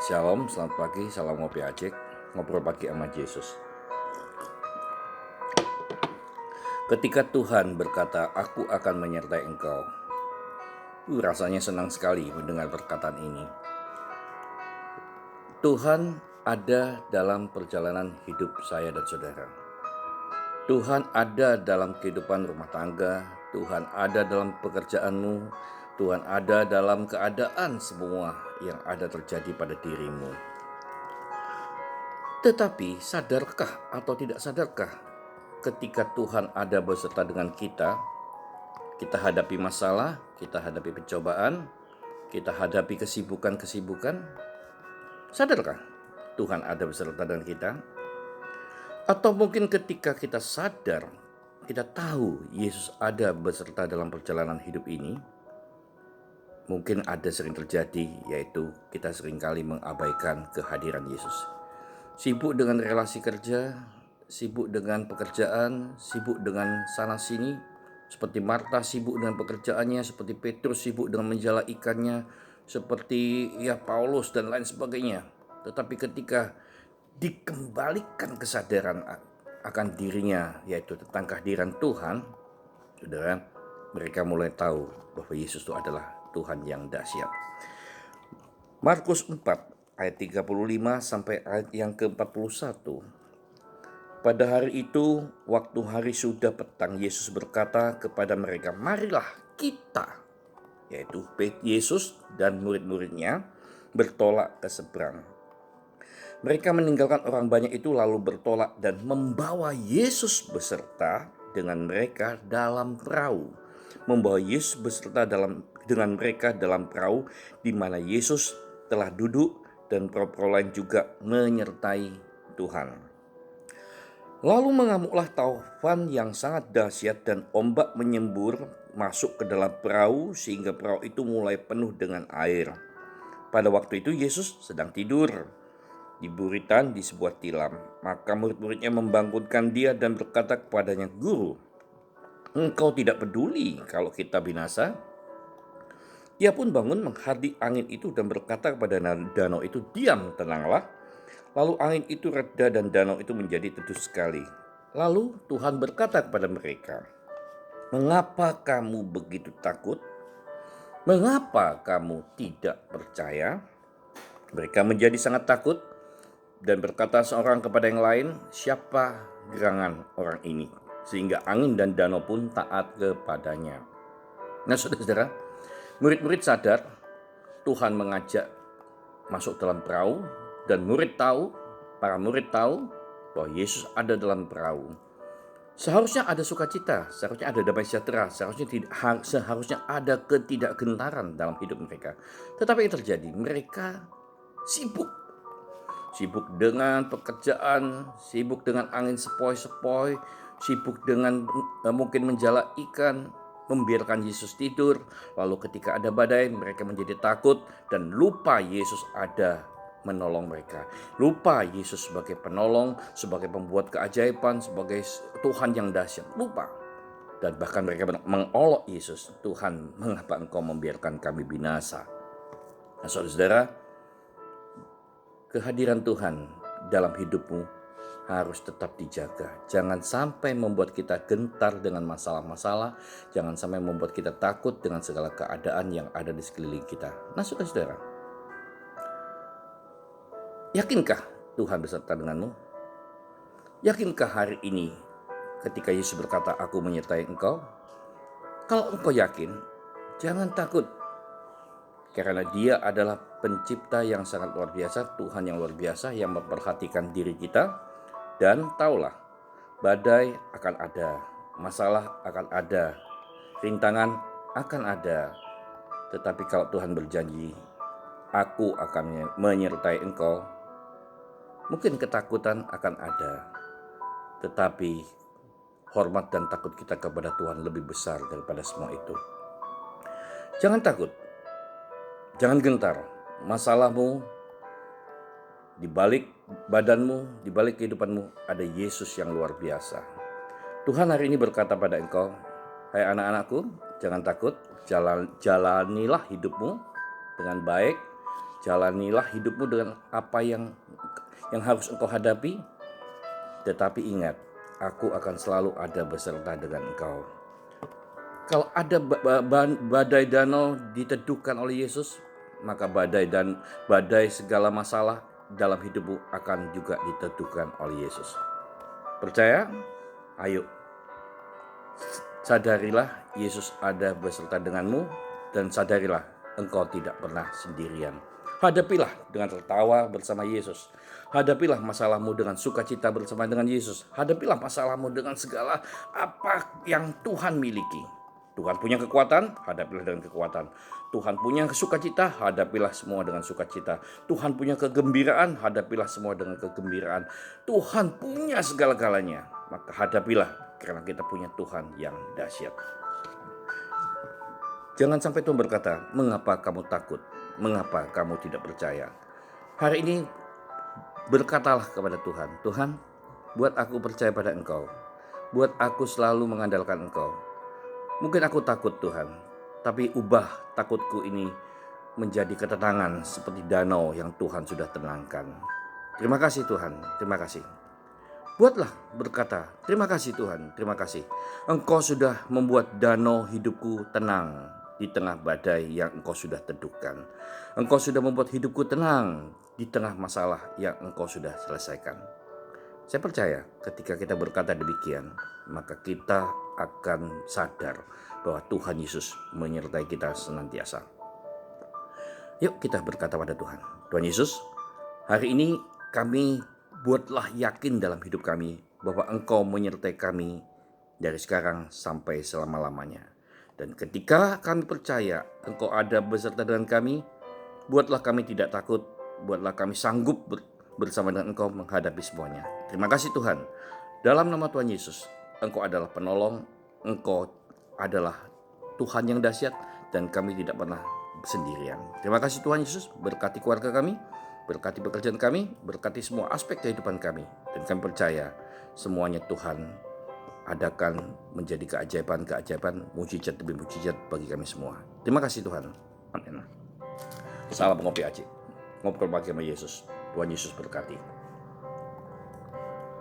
Shalom, selamat pagi, salam ngopi Aceh, ngobrol pagi sama Yesus. Ketika Tuhan berkata, aku akan menyertai engkau. Rasanya senang sekali mendengar perkataan ini. Tuhan ada dalam perjalanan hidup saya dan saudara. Tuhan ada dalam kehidupan rumah tangga, Tuhan ada dalam pekerjaanmu, Tuhan ada dalam keadaan semua yang ada terjadi pada dirimu. Tetapi sadarkah atau tidak sadarkah ketika Tuhan ada beserta dengan kita hadapi masalah, kita hadapi pencobaan, kita hadapi kesibukan-kesibukan, sadarkah Tuhan ada beserta dengan kita? Atau mungkin ketika kita sadar, kita tahu Yesus ada beserta dalam perjalanan hidup ini, mungkin ada sering terjadi, yaitu kita seringkali mengabaikan kehadiran Yesus. Sibuk dengan relasi kerja, sibuk dengan pekerjaan, sibuk dengan sana-sini. Seperti Marta sibuk dengan pekerjaannya, seperti Petrus sibuk dengan menjala ikannya, seperti Paulus dan lain sebagainya. Tetapi ketika dikembalikan kesadaran akan dirinya, yaitu tentang kehadiran Tuhan, saudara, mereka mulai tahu bahwa Yesus itu adalah Tuhan yang dahsyat. Markus 4 ayat 35 sampai ayat yang ke-41. Pada hari itu, waktu hari sudah petang, Yesus berkata kepada mereka, marilah kita, yaitu Yesus dan murid-muridnya, bertolak ke seberang. Mereka meninggalkan orang banyak itu lalu bertolak dan membawa Yesus beserta dengan mereka dalam perahu. Membawa Yesus beserta dengan mereka dalam perahu di mana Yesus telah duduk dan perahu-perahu lain juga menyertai Tuhan. Lalu mengamuklah taufan yang sangat dahsyat dan ombak menyembur masuk ke dalam perahu sehingga perahu itu mulai penuh dengan air. Pada waktu itu Yesus sedang tidur di buritan di sebuah tilam. Maka murid-muridnya membangunkan dia dan berkata kepadanya, Guru, engkau tidak peduli kalau kita binasa? Ia pun bangun menghardik angin itu dan berkata kepada danau itu, diam, tenanglah. Lalu angin itu reda dan danau itu menjadi teduh sekali. Lalu Tuhan berkata kepada mereka, mengapa kamu begitu takut? Mengapa kamu tidak percaya? Mereka menjadi sangat takut dan berkata seorang kepada yang lain, siapa gerangan orang ini? Sehingga angin dan danau pun taat kepadanya. Nah saudara-saudara, murid-murid sadar Tuhan mengajak masuk dalam perahu dan para murid tahu bahwa Yesus ada dalam perahu. Seharusnya ada sukacita, seharusnya ada damai sejahtera, seharusnya ada ketidakgentaran dalam hidup mereka. Tetapi yang terjadi, mereka sibuk dengan pekerjaan, sibuk dengan angin sepoi-sepoi, sibuk dengan mungkin menjala ikan, membiarkan Yesus tidur. Lalu ketika ada badai, mereka menjadi takut dan lupa Yesus ada menolong mereka. Lupa Yesus sebagai penolong, sebagai pembuat keajaiban, sebagai Tuhan yang dahsyat. Lupa. Dan bahkan mereka mengolok Yesus, Tuhan, mengapa engkau membiarkan kami binasa? Nah saudara, kehadiran Tuhan dalam hidupmu harus tetap dijaga. Jangan sampai membuat kita gentar dengan masalah-masalah. Jangan sampai membuat kita takut dengan segala keadaan yang ada di sekeliling kita. Nah saudara, yakinkah Tuhan beserta denganmu? Yakinkah hari ini ketika Yesus berkata, aku menyertai engkau? Kalau engkau yakin, jangan takut. Karena dia adalah pencipta yang sangat luar biasa, Tuhan yang luar biasa yang memperhatikan diri kita. Dan taulah, badai akan ada, masalah akan ada, rintangan akan ada. Tetapi kalau Tuhan berjanji, aku akan menyertai engkau, mungkin ketakutan akan ada. Tetapi hormat dan takut kita kepada Tuhan lebih besar daripada semua itu. Jangan takut, jangan gentar. Masalahmu, di balik badanmu, di balik kehidupanmu ada Yesus yang luar biasa. Tuhan hari ini berkata pada engkau, hai anak-anakku, jangan takut, jalanilah hidupmu dengan baik. Jalanilah hidupmu dengan apa yang harus engkau hadapi. Tetapi ingat, aku akan selalu ada beserta dengan engkau. Kalau ada badai danau diteduhkan oleh Yesus, maka badai segala masalah dalam hidupmu akan juga diteduhkan oleh Yesus. Percaya? Ayo. Sadarilah Yesus ada beserta denganmu, dan sadarilah engkau tidak pernah sendirian. Hadapilah dengan tertawa bersama Yesus. Hadapilah masalahmu dengan sukacita bersama dengan Yesus. Hadapilah masalahmu dengan segala apa yang Tuhan miliki. Tuhan punya kekuatan, hadapilah dengan kekuatan. Tuhan punya sukacita, hadapilah semua dengan sukacita. Tuhan punya kegembiraan, hadapilah semua dengan kegembiraan. Tuhan punya segala-galanya, maka hadapilah, karena kita punya Tuhan yang dahsyat. Jangan sampai Tuhan berkata, mengapa kamu takut? Mengapa kamu tidak percaya? Hari ini berkatalah kepada Tuhan, Tuhan, buat aku percaya pada Engkau. Buat aku selalu mengandalkan Engkau. Mungkin aku takut Tuhan, tapi ubah takutku ini menjadi ketenangan seperti danau yang Tuhan sudah tenangkan. Terima kasih Tuhan, terima kasih. Buatlah berkata, terima kasih Tuhan, terima kasih. Engkau sudah membuat danau hidupku tenang di tengah badai yang Engkau sudah teduhkan. Engkau sudah membuat hidupku tenang di tengah masalah yang Engkau sudah selesaikan. Saya percaya ketika kita berkata demikian, maka kita akan sadar bahwa Tuhan Yesus menyertai kita senantiasa. Yuk kita berkata pada Tuhan, Tuhan Yesus, hari ini kami buatlah yakin dalam hidup kami bahwa Engkau menyertai kami dari sekarang sampai selama-lamanya. Dan ketika kami percaya Engkau ada beserta dengan kami, buatlah kami tidak takut, buatlah kami sanggup bersama dengan Engkau menghadapi semuanya. Terima kasih Tuhan. Dalam nama Tuhan Yesus, Engkau adalah penolong, Engkau adalah Tuhan yang dahsyat, dan kami tidak pernah sendirian. Terima kasih Tuhan Yesus, berkati keluarga kami, berkati pekerjaan kami, berkati semua aspek kehidupan kami. Dan kami percaya semuanya Tuhan adakan menjadi keajaiban-keajaiban, mujizat demi mujizat bagi kami semua. Terima kasih Tuhan. Amin. Salam ngopi Aceh. Ngobrol pagi sama Yesus. Tuhan Yesus berkati.